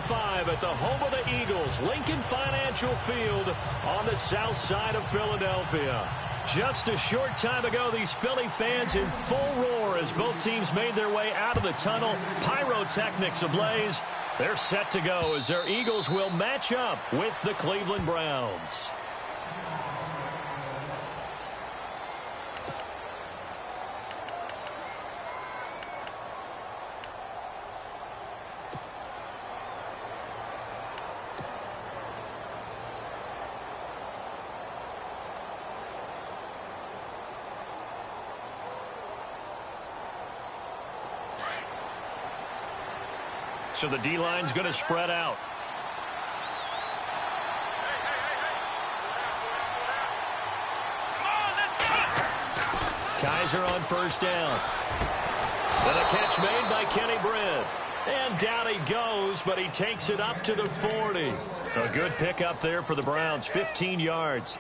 5 at the home of the Eagles, Lincoln Financial Field on the south side of Philadelphia. Just a short time ago, these Philly fans in full roar as both teams made their way out of the tunnel. Pyrotechnics ablaze. They're set to go as their Eagles will match up with the Cleveland Browns. So the D-line's going to spread out. Kaiser on first down. And a catch made by Kenny Britt. And down he goes, but he takes it up to the 40. A good pickup there for the Browns, 15 yards.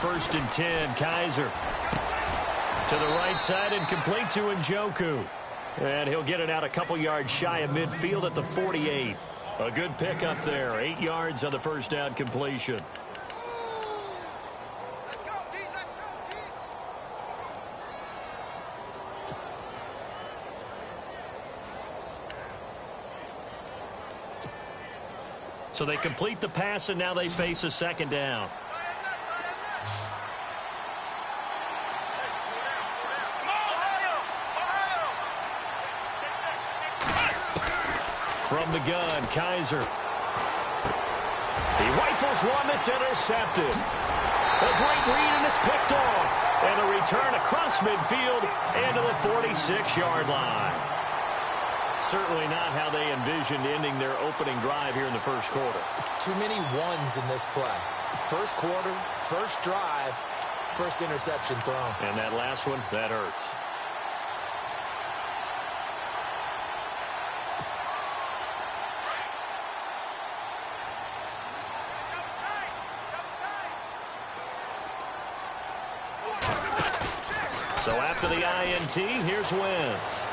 First and 10, Kaiser. To the right side and complete to Njoku. And he'll get it out a couple yards shy of midfield at the 48. A good pickup there, 8 yards on the first down completion. So they complete the pass and now they face a second down. From the gun, Kaiser. He rifles one that's intercepted. A great read, and it's picked off. And a return across midfield into the 46-yard line. Certainly not how they envisioned ending their opening drive here in the first quarter. Too many ones in this play. First quarter, first drive, first interception thrown. And that last one, that hurts. So after the INT, here's Wentz.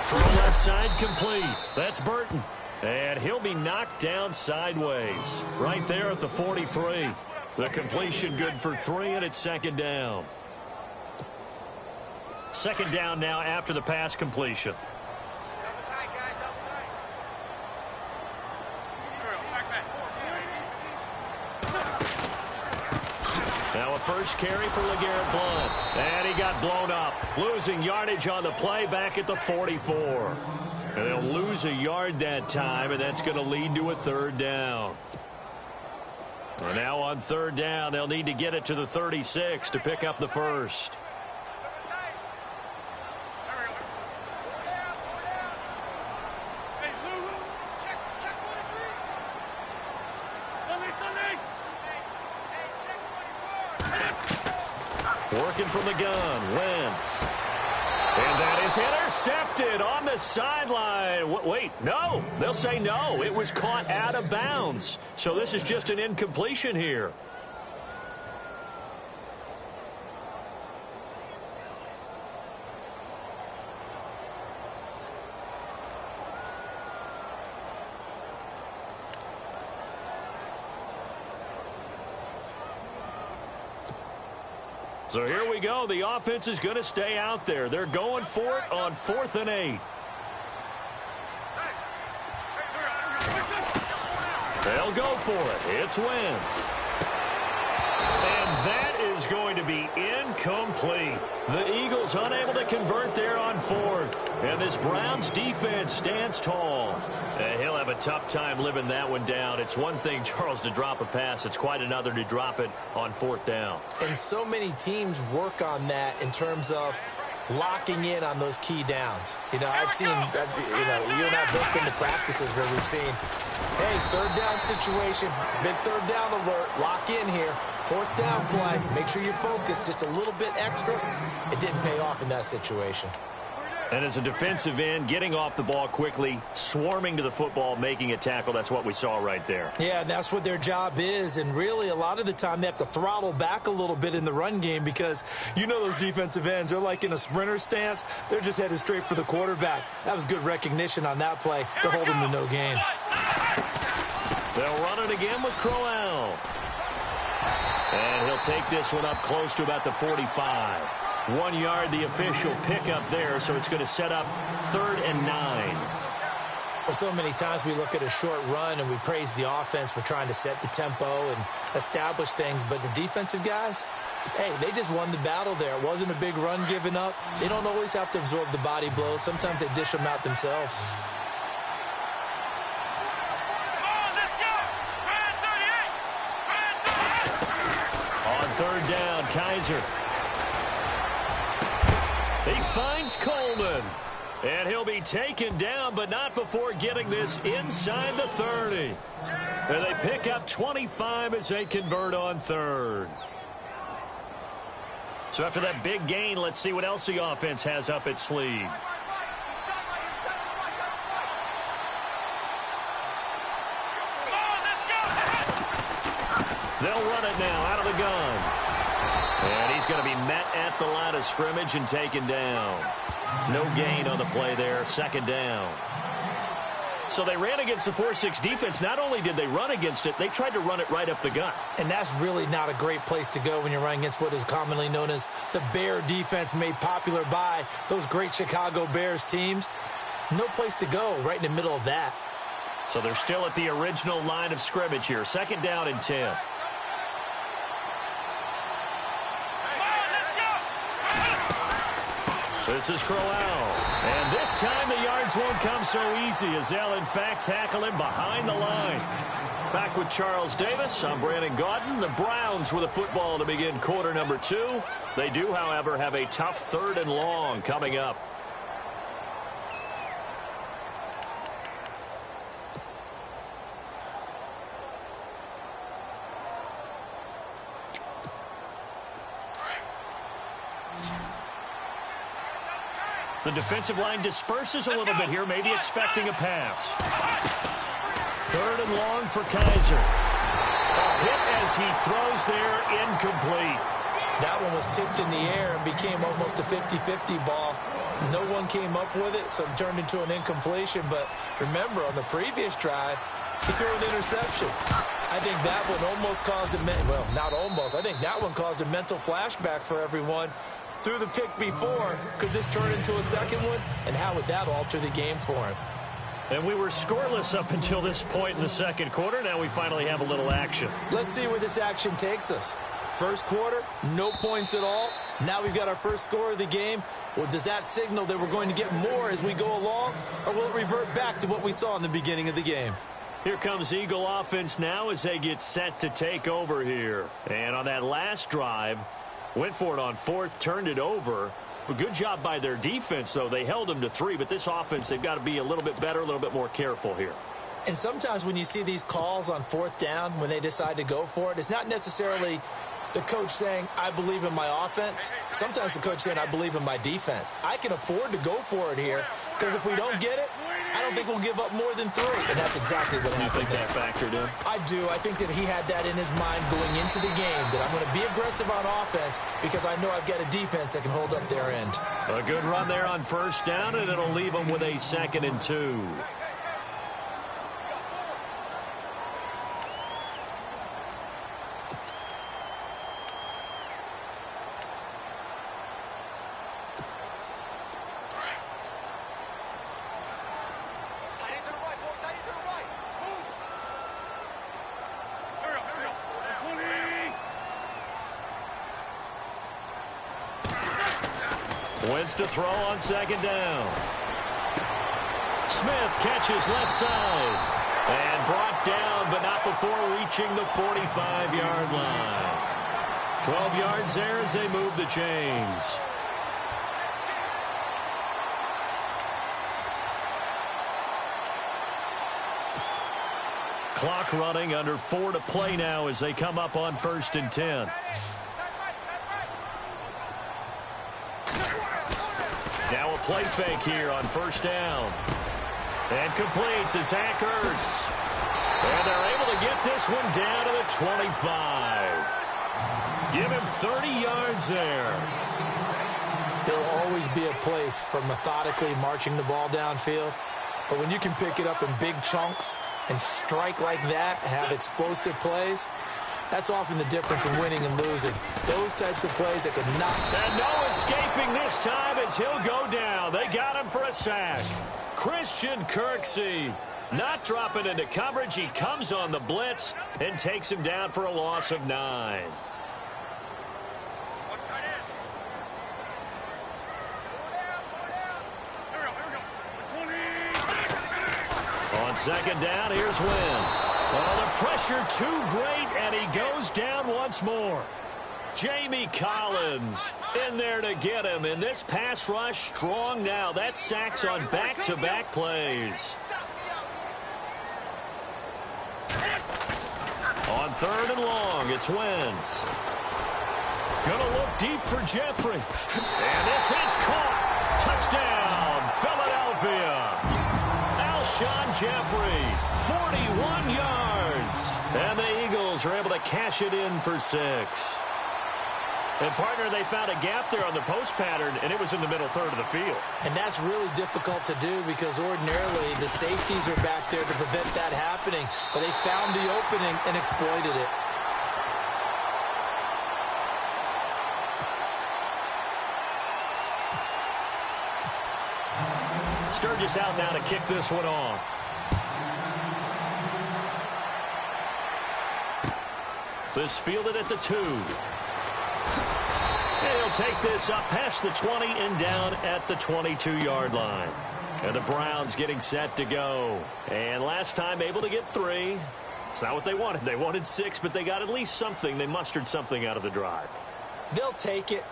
From left side, complete. That's Burton. And he'll be knocked down sideways. Right there at the 43. The completion good for 3, and it's second down. Second down now after the pass completion. Now a first carry for LeGarrette Blount. And he got blown up. Losing yardage on the play back at the 44. And they'll lose a yard that time, and that's going to lead to a third down. And now on third down, they'll need to get it to the 36 to pick up the first. Working from the gun, Wentz. And that is intercepted on the sideline. Wait, no. They'll say no. It was caught out of bounds. So this is just an incompletion here. So here we go. The offense is going to stay out there. They're going for it on 4th and 8. They'll go for it. It's Wentz. And that is going to be incomplete. The Eagles unable to convert there on 4th. And this Browns defense stands tall. He'll have a tough time living that one down. It's one thing, Charles, to drop a pass. It's quite another to drop it on 4th down. And so many teams work on that in terms of locking in on those key downs. You know, I've seen, you and I both been to practices where we've seen, hey, third down situation, big third down alert, lock in here. 4th down play, make sure you focus just a little bit extra. It didn't pay off in that situation. And as a defensive end, getting off the ball quickly, swarming to the football, making a tackle, that's what we saw right there. Yeah, that's what their job is. And really, a lot of the time, they have to throttle back a little bit in the run game because you know those defensive ends, they're like in a sprinter stance. They're just headed straight for the quarterback. That was good recognition on that play to hold them to no gain. They'll run it again with Crowell. And he'll take this one up close to about the 45. 1 yard, the official pickup there, so it's going to set up 3rd and 9. Well, so many times we look at a short run and we praise the offense for trying to set the tempo and establish things, but the defensive guys, hey, they just won the battle there. It wasn't a big run given up. They don't always have to absorb the body blows. Sometimes they dish them out themselves. On 3rd down, Kaiser. He finds Coleman. And he'll be taken down, but not before getting this inside the 30. And they pick up 25 as they convert on 3rd. So after that big gain, let's see what else the offense has up its sleeve. They'll run it now out of the gun. And he's going to be met at the line of scrimmage and taken down. No gain on the play there, 2nd down. So they ran against the 4-6 defense. Not only did they run against it, they tried to run it right up the gut. And that's really not a great place to go when you're running against what is commonly known as the Bear defense, made popular by those great Chicago Bears teams. No place to go right in the middle of that. So they're still at the original line of scrimmage here. 2nd down and 10. This is Crowell. And this time the yards won't come so easy as they'll, in fact, tackle him behind the line. Back with Charles Davis, I'm Brandon Gaudin. The Browns with a football to begin quarter number 2. They do, however, have a tough 3rd and long coming up. The defensive line disperses a little bit here, maybe expecting a pass. 3rd and long for Kaiser. A hit as he throws there, incomplete. That one was tipped in the air and became almost a 50-50 ball. No one came up with it, so it turned into an incompletion. But remember, on the previous drive, he threw an interception. I think that one almost caused a, well, not almost. I think that one caused a mental flashback for everyone. Through the pick before, could this turn into a second one? And how would that alter the game for him? And we were scoreless up until this point in the 2nd quarter. Now we finally have a little action. Let's see where this action takes us. First quarter, no points at all. Now we've got our first score of the game. Well, does that signal that we're going to get more as we go along? Or will it revert back to what we saw in the beginning of the game? Here comes Eagle offense now as they get set to take over here. And on that last drive, went for it on 4th, turned it over. But good job by their defense, though. They held them to 3, but this offense, they've got to be a little bit better, a little bit more careful here. And sometimes when you see these calls on 4th down, when they decide to go for it, it's not necessarily the coach saying, I believe in my offense. Sometimes the coach saying, I believe in my defense. I can afford to go for it here, because if we don't get it, I don't think we'll give up more than 3. And that's exactly what happened. You think that factored in? I do. I think that he had that in his mind going into the game, that I'm going to be aggressive on offense because I know I've got a defense that can hold up their end. A good run there on 1st down, and it'll leave them with a 2nd and 2. Wentz to throw on 2nd down. Smith catches left side. And brought down, but not before reaching the 45-yard line. 12 yards there as they move the chains. Clock running, under 4 to play now as they come up on 1st and 10. Now a play fake here on first down. And complete to Zach Ertz. And they're able to get this one down to the 25. Give him 30 yards there. There will always be a place for methodically marching the ball downfield. But when you can pick it up in big chunks and strike like that, have explosive plays, that's often the difference in winning and losing. Those types of plays that can knock. And no escaping this time as he'll go down. They got him for a sack. Christian Kirksey not dropping into coverage. He comes on the blitz and takes him down for a loss of 9. On second down, here's Wentz. Oh, the pressure too great, and he goes down once more. Jamie Collins in there to get him, and this pass rush strong now. That sacks on back-to-back plays. On third and long, it's Wentz. Gonna look deep for Jeffrey. And this is caught. Touchdown, Philadelphia. Alshon Jeffrey, 41 yards. And the Eagles are able to cash it in for 6. And, partner, they found a gap there on the post pattern, and it was in the middle third of the field. And that's really difficult to do because ordinarily the safeties are back there to prevent that happening. But they found the opening and exploited it. Sturgis out now to kick this one off. This fielded at the 2. He'll take this up past the 20 and down at the 22-yard line. And the Browns getting set to go. And last time able to get 3. It's not what they wanted. They wanted 6, but they got at least something. They mustered something out of the drive. They'll take it.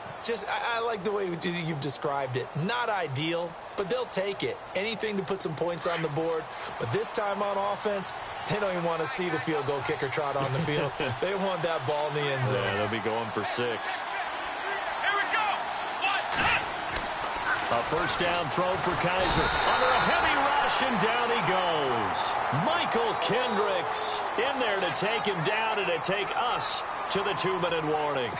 I like the way you've described it. Not ideal, but they'll take it. Anything to put some points on the board. But this time on offense, they don't even want to see the field goal kicker trot on the field. They want that ball in the end zone. Yeah, they'll be going for 6. A first down throw for Kaiser. Under a heavy rush, and down he goes. Michael Kendricks in there to take him down and to take us to the 2-minute warning.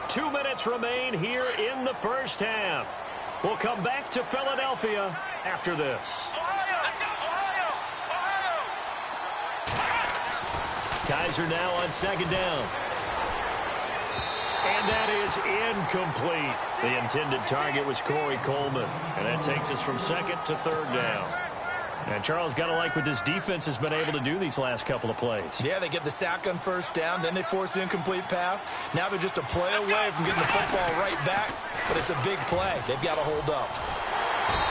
2 minutes remain here in the first half. We'll come back to Philadelphia after this. Kaiser now on second down. And that is incomplete. The intended target was Corey Coleman. And that takes us from second to third down. And Charles, got to like what this defense has been able to do these last couple of plays. Yeah, they get the sack on first down, then they force the incomplete pass. Now they're just a play away from getting the football right back, but it's a big play. They've got to hold up.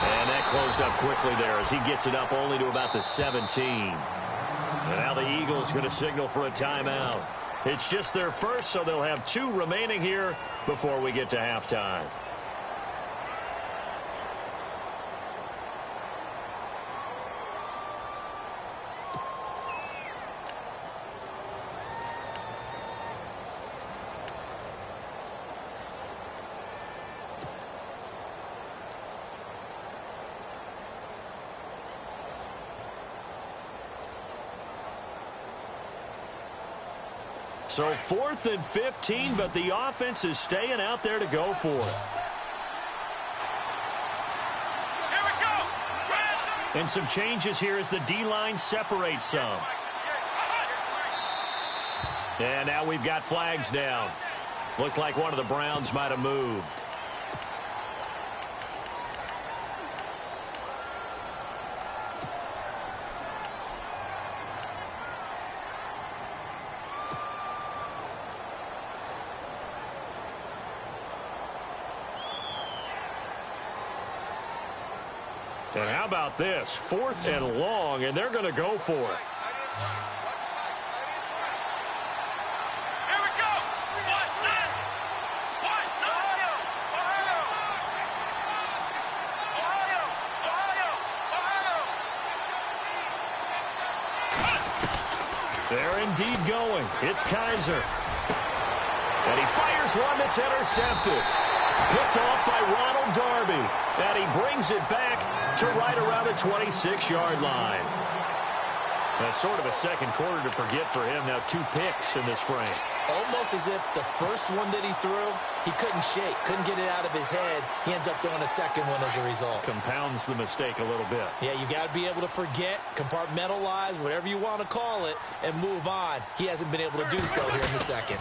And that closed up quickly there as he gets it up only to about the 17. And now the Eagles going to signal for a timeout. It's just their first, so they'll have 2 remaining here before we get to halftime. So 4th and 15, but the offense is staying out there to go for it. Here we go. And some changes here as the D-line separates some. And now we've got flags down. Looked like one of the Browns might have moved. And how about this? 4th and long, and they're going to go for it. Here we go. They're indeed going. It's Kaiser. And he fires one that's intercepted. Picked off by Ronald Darby. And he brings it back to right around the 26-yard line. That's sort of a second quarter to forget for him. Now 2 picks in this frame. Almost as if the first one that he threw, he couldn't shake, couldn't get it out of his head. He ends up throwing a second one as a result. Compounds the mistake a little bit. Yeah, you got to be able to forget, compartmentalize, whatever you want to call it, and move on. He hasn't been able to do so here in the second.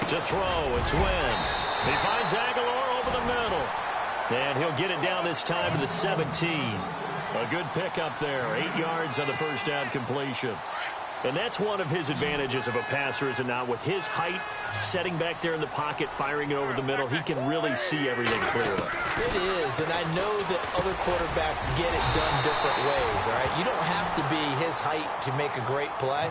To throw, it's Wentz. He finds Aguilar over the middle. And he'll get it down this time to the 17. A good pickup there. 8 yards on the first down completion. And that's one of his advantages of a passer, is it not? With his height, setting back there in the pocket, firing it over the middle, he can really see everything clearly. It is, and I know that other quarterbacks get it done different ways, all right? You don't have to be his height to make a great play.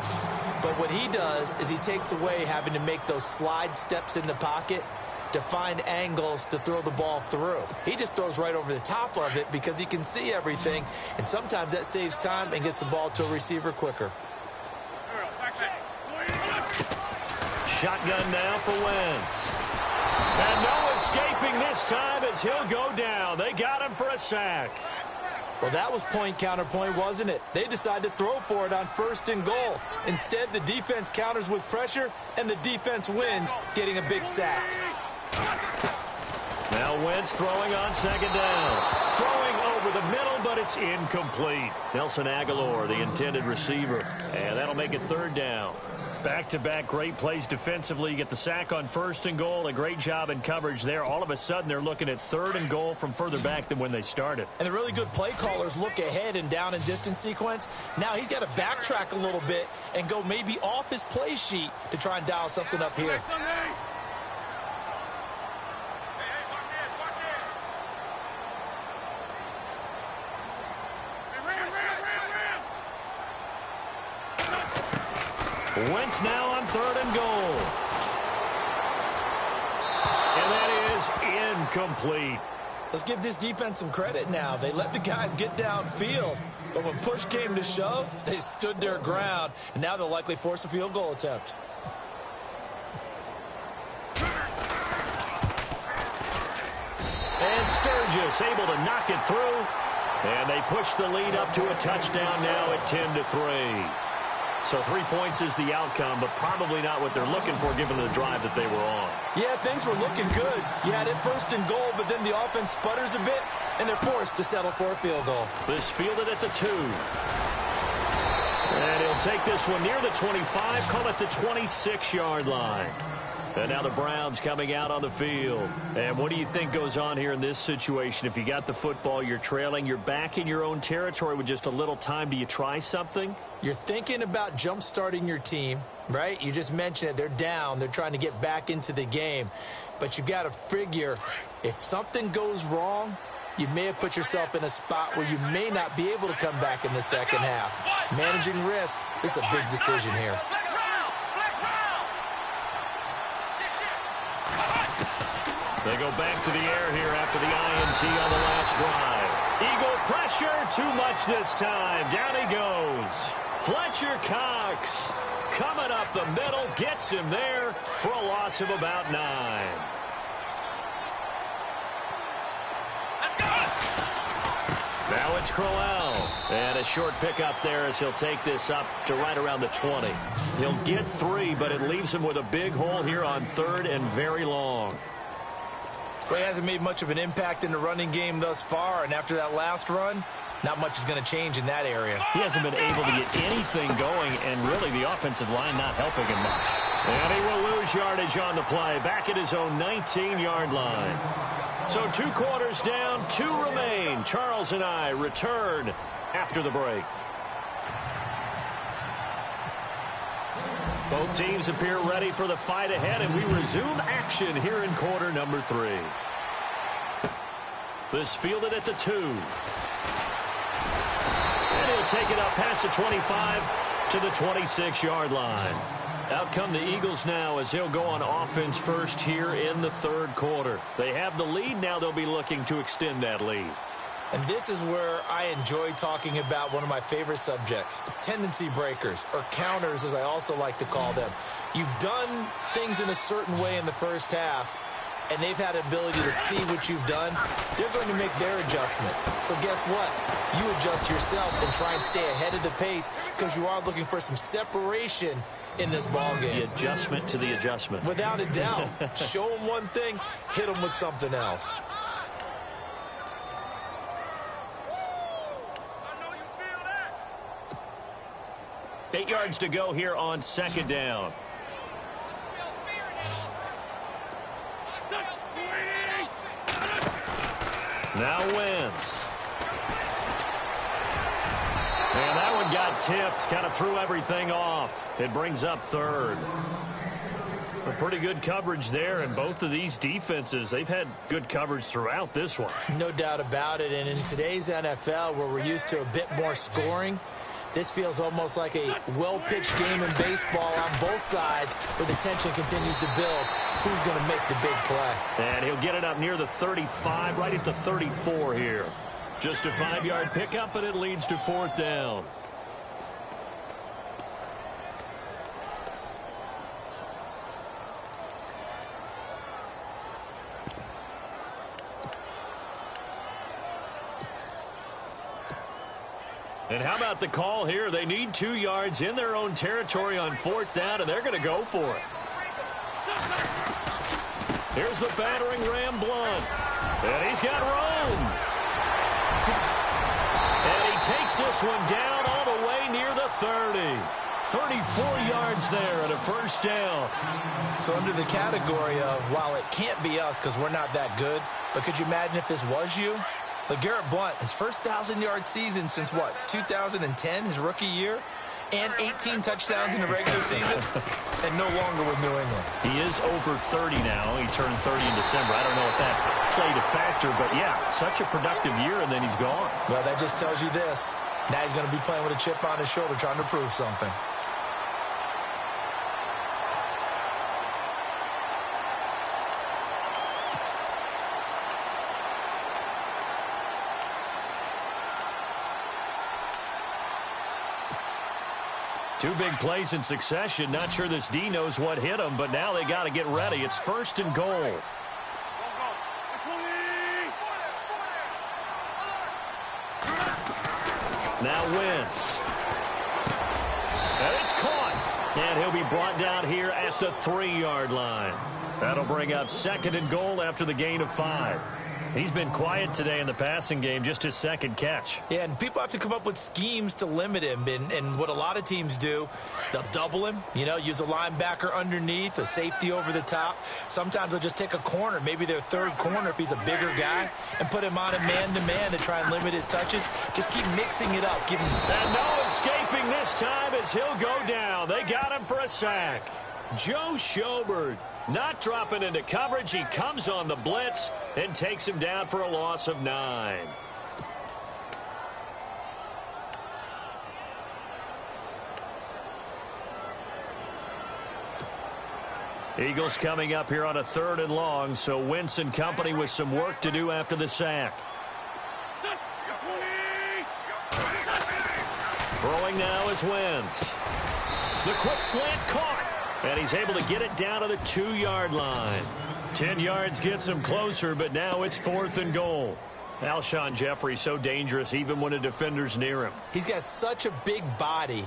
But what he does is he takes away having to make those slide steps in the pocket to find angles to throw the ball through. He just throws right over the top of it because he can see everything, and sometimes that saves time and gets the ball to a receiver quicker. Shotgun now for Wentz. And no escaping this time as he'll go down. They got him for a sack. Well, that was point counterpoint, wasn't it? They decided to throw for it on 1st and goal. Instead, the defense counters with pressure, and the defense wins, getting a big sack. Now Wentz throwing on 2nd down. Throwing over the middle, but it's incomplete. Nelson Aguilar, the intended receiver. And that'll make it 3rd down. Back-to-back great plays defensively. You get the sack on 1st and goal. A great job in coverage there. All of a sudden, they're looking at 3rd and goal from further back than when they started. And the really good play callers look ahead and down and distance sequence. Now he's got to backtrack a little bit and go maybe off his play sheet to try and dial something up here. Wentz now on 3rd and goal. And that is incomplete. Let's give this defense some credit now. They let the guys get downfield, but when push came to shove, they stood their ground, and now they'll likely force a field goal attempt. And Sturgis able to knock it through. And they push the lead up to a touchdown now at 10-3. So 3 points is the outcome, but probably not what they're looking for given the drive that they were on. Yeah, things were looking good. You had it 1st and goal, but then the offense sputters a bit, and they're forced to settle for a field goal. This fielded at the 2. And he'll take this one near the 25, call it the 26-yard line. And now the Browns coming out on the field. And what do you think goes on here in this situation? If you got the football, you're trailing, you're back in your own territory with just a little time. Do you try something? You're thinking about jump-starting your team, right? You just mentioned it. They're down. They're trying to get back into the game. But you got to figure if something goes wrong, you may have put yourself in a spot where you may not be able to come back in the second half. Managing risk, this is a big decision here. They go back to the air here after the INT on the last drive. Eagle pressure, too much this time. Down he goes. Fletcher Cox coming up the middle, gets him there for a loss of about 9. Now it's Crowell. And a short pickup there as he'll take this up to right around the 20. He'll get 3, but it leaves him with a big hole here on 3rd and very long. Well, he hasn't made much of an impact in the running game thus far, and after that last run, not much is going to change in that area. He hasn't been able to get anything going, and really the offensive line not helping him much. And he will lose yardage on the play, back at his own 19-yard line. So 2 quarters down, 2 remain. Charles and I return after the break. Both teams appear ready for the fight ahead, and we resume action here in quarter number 3. This fielded at the 2. And he'll take it up past the 25 to the 26-yard line. Out come the Eagles now as he'll go on offense first here in the 3rd quarter. They have the lead. Now they'll be looking to extend that lead. And this is where I enjoy talking about one of my favorite subjects, tendency breakers, or counters as I also like to call them. You've done things in a certain way in the first half. and they've had the ability to see what you've done, they're going to make their adjustments. So guess what? You adjust yourself and try and stay ahead of the pace because you are looking for some separation in this ball game. The adjustment to the adjustment. Without a doubt. Show them one thing, hit them with something else. I know you feel that. 8 yards to go here on second down. Now Wentz. And that one got tipped, kind of threw everything off. It brings up third. A pretty good coverage there, and both of these defenses, they've had good coverage throughout this one. No doubt about it, and in today's NFL, where we're used to a bit more scoring, this feels almost like a well-pitched game in baseball on both sides where the tension continues to build. Who's going to make the big play? And he'll get it up near the 35, right at the 34 here. Just a 5-yard pickup, and it leads to fourth down. And how about the call here? They need 2 yards in their own territory on fourth down, and they're going to go for it. Here's the battering ram Blunt. And he's got room. And he takes this one down all the way near the 30. 34 yards there and a first down. So under the category of, while it can't be us because we're not that good, but could you imagine if this was you? LeGarrette Blunt, his first 1,000-yard season since, what, 2010, his rookie year? And 18 touchdowns in the regular season, and no longer with New England. He is over 30 now. He turned 30 in December. I don't know if that played a factor, but yeah, such a productive year, and then he's gone. Well, that just tells you this. Now he's going to be playing with a chip on his shoulder trying to prove something. Two big plays in succession. Not sure this D knows what hit him, but now they got to get ready. It's first and goal. Now Wentz. And it's caught. And he'll be brought down here at the 3-yard line. That'll bring up second and goal after the gain of 5. He's been quiet today in the passing game, just his second catch. Yeah, and people have to come up with schemes to limit him. And what a lot of teams do, they'll double him, use a linebacker underneath, a safety over the top. Sometimes they'll just take a corner, maybe their third corner if he's a bigger guy, and put him on a man-to-man to try and limit his touches. Just keep mixing it up. Give him... And no escaping this time as he'll go down. They got him for a sack. Joe Schobert not dropping into coverage. He comes on the blitz and takes him down for a loss of 9. Eagles coming up here on a 3rd and long, so Wentz and company with some work to do after the sack. Throwing now is Wentz. The quick slant caught. And he's able to get it down to the 2-yard line. 10 yards gets him closer, but now it's 4th and goal. Alshon Jeffrey so dangerous even when a defender's near him. He's got such a big body,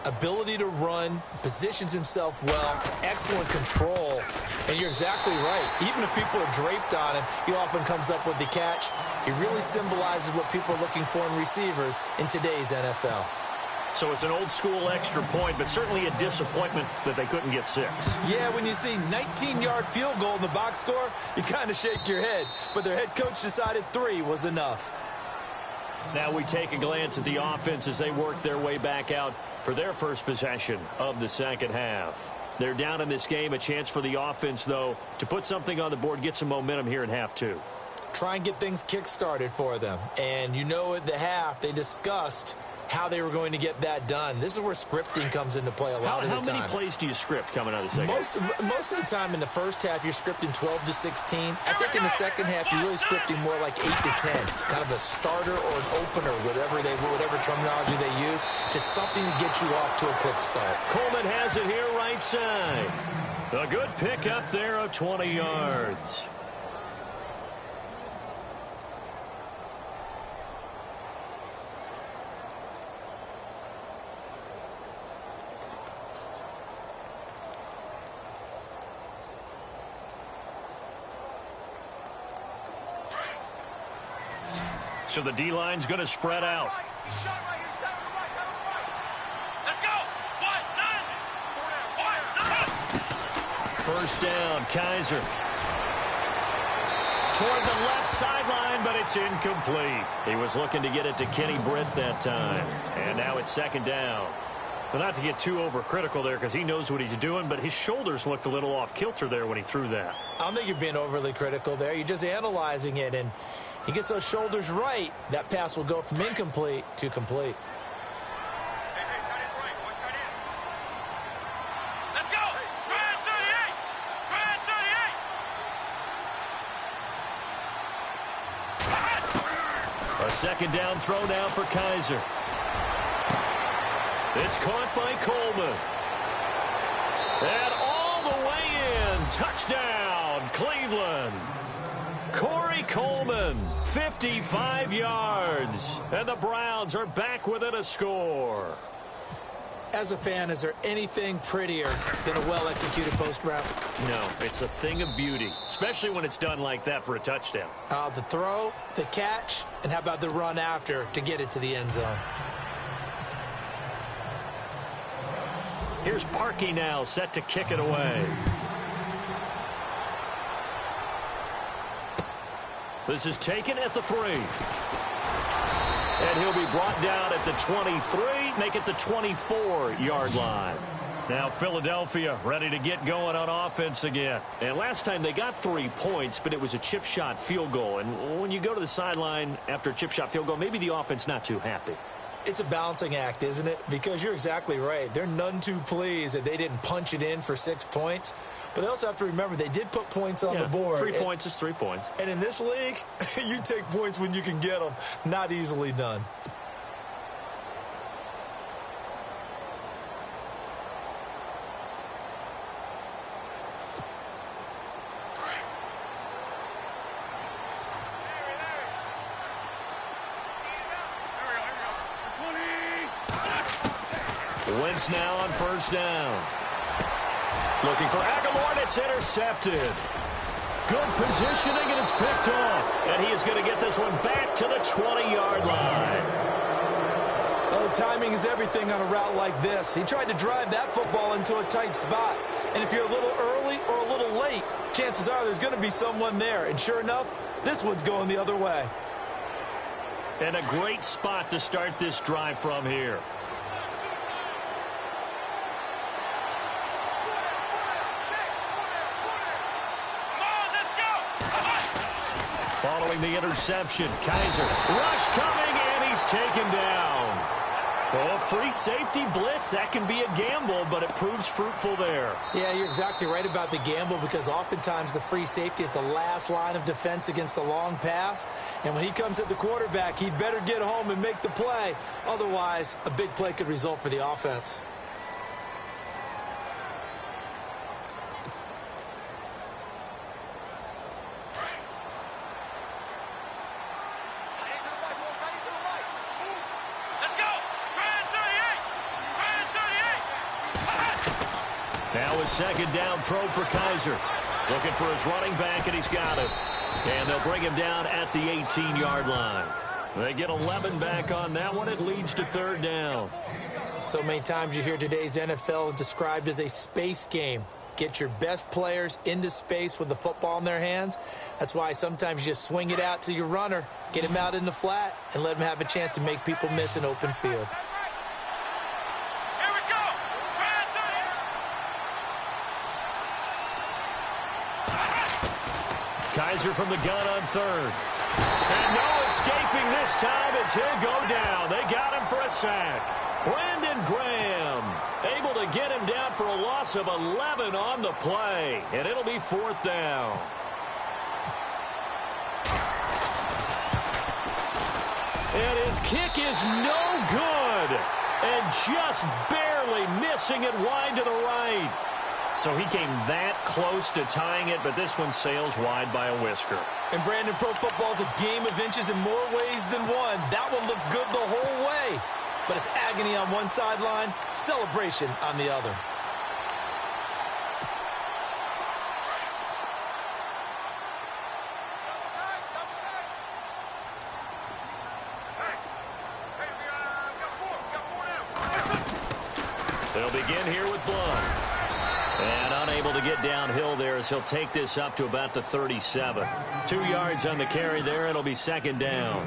ability to run, positions himself well, excellent control. And you're exactly right. Even if people are draped on him, he often comes up with the catch. He really symbolizes what people are looking for in receivers in today's NFL. So it's an old-school extra point, but certainly a disappointment that they couldn't get 6. Yeah, when you see 19-yard field goal in the box score, you kind of shake your head. But their head coach decided 3 was enough. Now we take a glance at the offense as they work their way back out for their first possession of the second half. They're down in this game. A chance for the offense, though, to put something on the board, get some momentum here in half 2. Try and get things kick-started for them. And at the half, they discussed how they were going to get that done. This is where scripting comes into play a lot of the time. How many plays do you script coming out of the second? Most of the time in the first half, you're scripting 12 to 16. I think in the second half, you're really scripting more like 8 to 10. Kind of a starter or an opener, whatever terminology they use, just something to get you off to a quick start. Coleman has it here right side. A good pick up there of 20 yards. So the D-line's going to spread out. First down, Kaiser. Toward the left sideline, but it's incomplete. He was looking to get it to Kenny Britt that time. And now it's second down. Well, not to get too overcritical there because he knows what he's doing, but his shoulders looked a little off kilter there when he threw that. I don't think you're being overly critical there. You're just analyzing it, and he gets those shoulders right. That pass will go from incomplete to complete. A second down throw now for Kaiser. It's caught by Coleman. And all the way in. Touchdown, Cleveland. Corey Coleman, 55 yards. And the Browns are back within a score. As a fan, is there anything prettier than a well-executed post route? No, it's a thing of beauty, especially when it's done like that for a touchdown. The throw, the catch, and how about the run after to get it to the end zone? Here's Parkey now, set to kick it away. This is taken at the 3. And he'll be brought down at the 23, make it the 24-yard line. Now Philadelphia ready to get going on offense again. And last time they got 3 points, but it was a chip shot field goal. And when you go to the sideline after a chip shot field goal, maybe the offense not too happy. It's a balancing act, isn't it? Because you're exactly right. They're none too pleased that they didn't punch it in for 6 points. But they also have to remember they did put points on the board. 3 points is 3 points. And in this league, you take points when you can get them. Not easily done. Wentz now on first down. Looking for Aguilar, and it's intercepted. Good positioning, and it's picked off. And he is going to get this one back to the 20-yard line. Well, the timing is everything on a route like this. He tried to drive that football into a tight spot. And if you're a little early or a little late, chances are there's going to be someone there. And sure enough, this one's going the other way. And a great spot to start this drive from here. Following the interception, Kaiser, rush coming, and he's taken down. Oh, free safety blitz, that can be a gamble, but it proves fruitful there. Yeah, you're exactly right about the gamble because oftentimes the free safety is the last line of defense against a long pass. And when he comes at the quarterback, he'd better get home and make the play. Otherwise, a big play could result for the offense. Now a second down throw for Kaiser. Looking for his running back, and he's got it. And they'll bring him down at the 18-yard line. They get 11 back on that one. It leads to third down. So many times you hear today's NFL described as a space game. Get your best players into space with the football in their hands. That's why sometimes you just swing it out to your runner, get him out in the flat, and let him have a chance to make people miss an open field. Kaiser from the gun on third. And no escaping this time as as he'll go down. They got him for a sack. Brandon Graham able to get him down for a loss of 11 on the play, and it'll be 4th down. And his kick is no good, and just barely missing it wide to the right. So he came that close to tying it, but this one sails wide by a whisker. And Brandon, pro football's a game of inches in more ways than one. That one looked good the whole way. But it's agony on one sideline, celebration on the other. They'll begin here with Blunt. And unable to get downhill there as he'll take this up to about the 37. 2 yards on the carry there. It'll be 2nd down.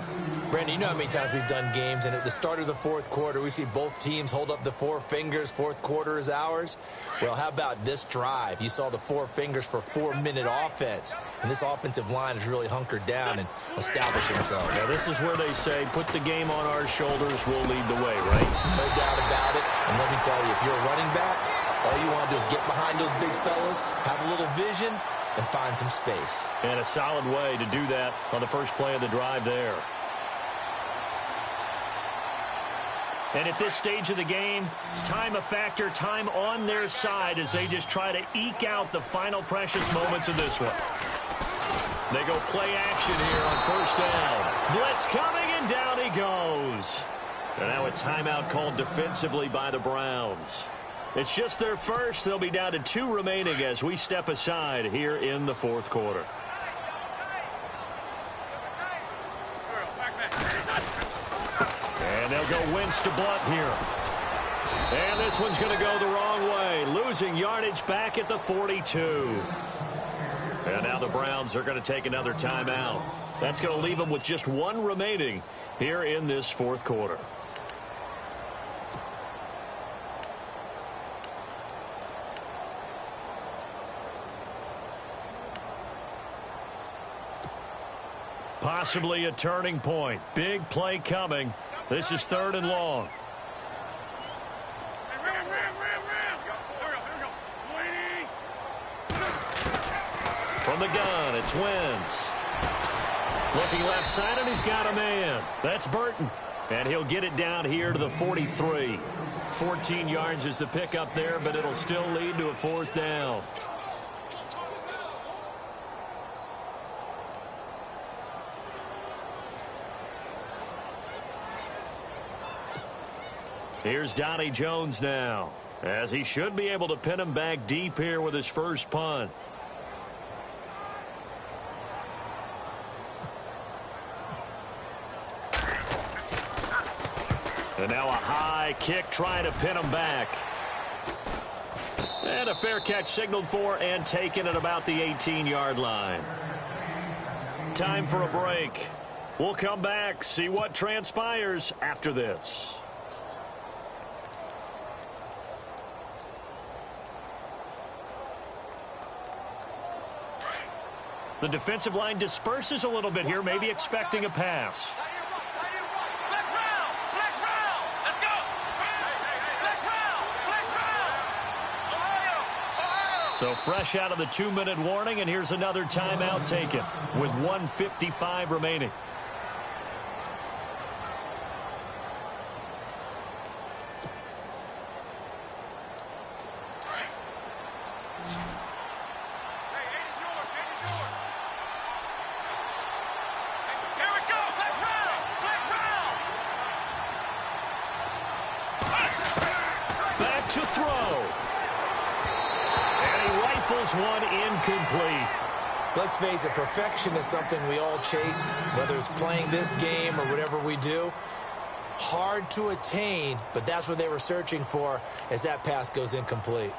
Brandon, you know how many times we've done games, and at the start of the 4th quarter, we see both teams hold up the 4 fingers. 4th quarter is ours. Well, how about this drive? You saw the 4 fingers for 4-minute offense, and this offensive line is really hunkered down and establishing themselves. Now, this is where they say, put the game on our shoulders, we'll lead the way, right? No doubt about it. And let me tell you, if you're a running back, all you want to do is get behind those big fellas, have a little vision, and find some space. And a solid way to do that on the first play of the drive there. And at this stage of the game, time a factor, time on their side as they just try to eke out the final precious moments of this one. They go play action here on 1st down. Blitz coming, and down he goes. And now a timeout called defensively by the Browns. It's just their first. They'll be down to 2 remaining as we step aside here in the 4th quarter. And they'll go Wentz to Blunt here. And this one's going to go the wrong way. Losing yardage back at the 42. And now the Browns are going to take another timeout. That's going to leave them with just 1 remaining here in this 4th quarter. Possibly a turning point. Big play coming. This is 3rd and long. From the gun, it's Wentz. Looking left side, and he's got a man. That's Burton. And he'll get it down here to the 43. 14 yards is the pickup there, but it'll still lead to a 4th down. Here's Donnie Jones now, as he should be able to pin him back deep here with his first punt. And now a high kick trying to pin him back. And a fair catch signaled for and taken at about the 18-yard line. Time for a break. We'll come back, see what transpires after this. The defensive line disperses a little bit here, maybe expecting a pass. So fresh out of the 2-minute warning, and here's another timeout taken with 1:55 remaining. To throw. And he rifles one incomplete. Let's face it, perfection is something we all chase, whether it's playing this game or whatever we do. Hard to attain, but that's what they were searching for as that pass goes incomplete.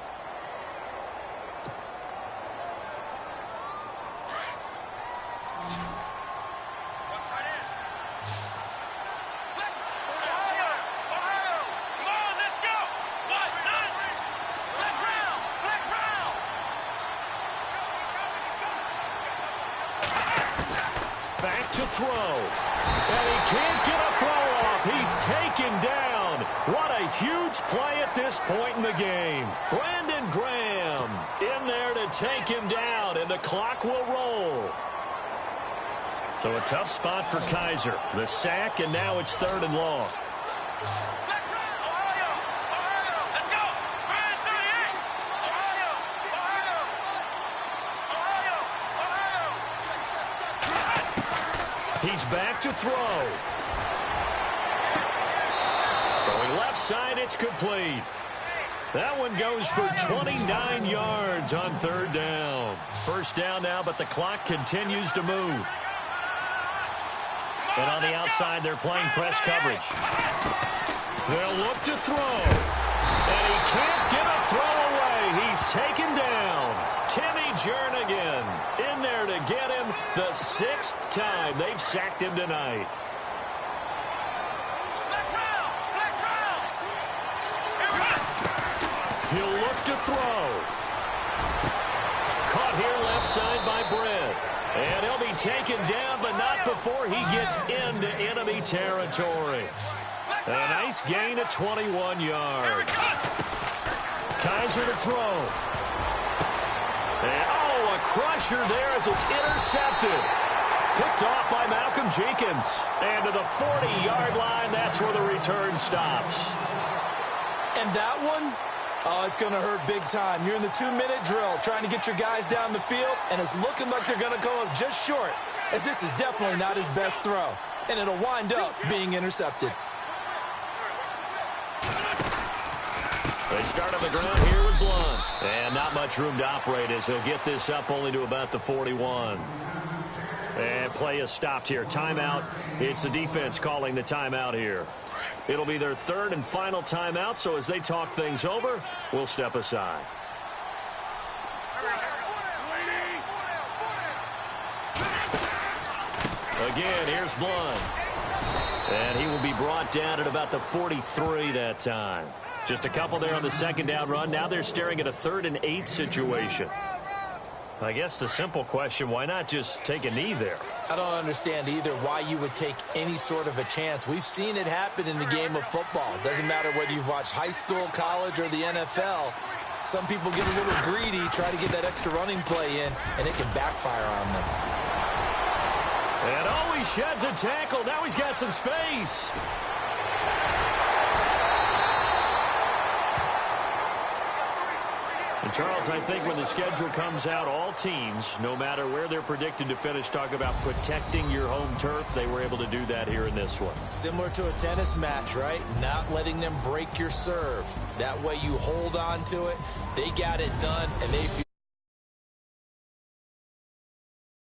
Back to throw. And he can't get a throw off. He's taken down. What a huge play at this point in the game. Brandon Graham in there to take him down, and the clock will roll. So a tough spot for Kaiser. The sack, and now it's 3rd and long. He's back to throw. Throwing left side, it's complete. That one goes for 29 yards on 3rd down. First down now, but the clock continues to move. And on the outside, they're playing press coverage. They'll look to throw. And he can't get a throw away. He's taken down. Timmy Jernigan in there to get him the 6th time they've sacked him tonight. He'll look to throw. Caught here left side by Brett. And he'll be taken down, but not before he gets into enemy territory. A nice gain of 21 yards. Kaiser to throw. And, a crusher there as it's intercepted. Picked off by Malcolm Jenkins. And to the 40-yard line, that's where the return stops. And that one, it's going to hurt big time. You're in the 2-minute drill trying to get your guys down the field, and it's looking like they're going to come up just short, as this is definitely not his best throw. And it'll wind up being intercepted. They start on the ground here with Blunt. And not much room to operate as they'll get this up only to about the 41. And play is stopped here. Timeout. It's the defense calling the timeout here. It'll be their 3rd and final timeout, so as they talk things over, we'll step aside. Again, here's Blunt. And he will be brought down at about the 43 that time. Just a couple there on the 2nd down run. Now they're staring at a 3rd and 8 situation. I guess the simple question, why not just take a knee there? I don't understand either why you would take any sort of a chance. We've seen it happen in the game of football. It doesn't matter whether you've watched high school, college, or the NFL. Some people get a little greedy, try to get that extra running play in, and it can backfire on them. And he sheds a tackle. Now he's got some space. And Charles, I think when the schedule comes out, all teams, no matter where they're predicted to finish, talk about protecting your home turf. They were able to do that here in this one. Similar to a tennis match, right? Not letting them break your serve. That way you hold on to it. They got it done, and they feel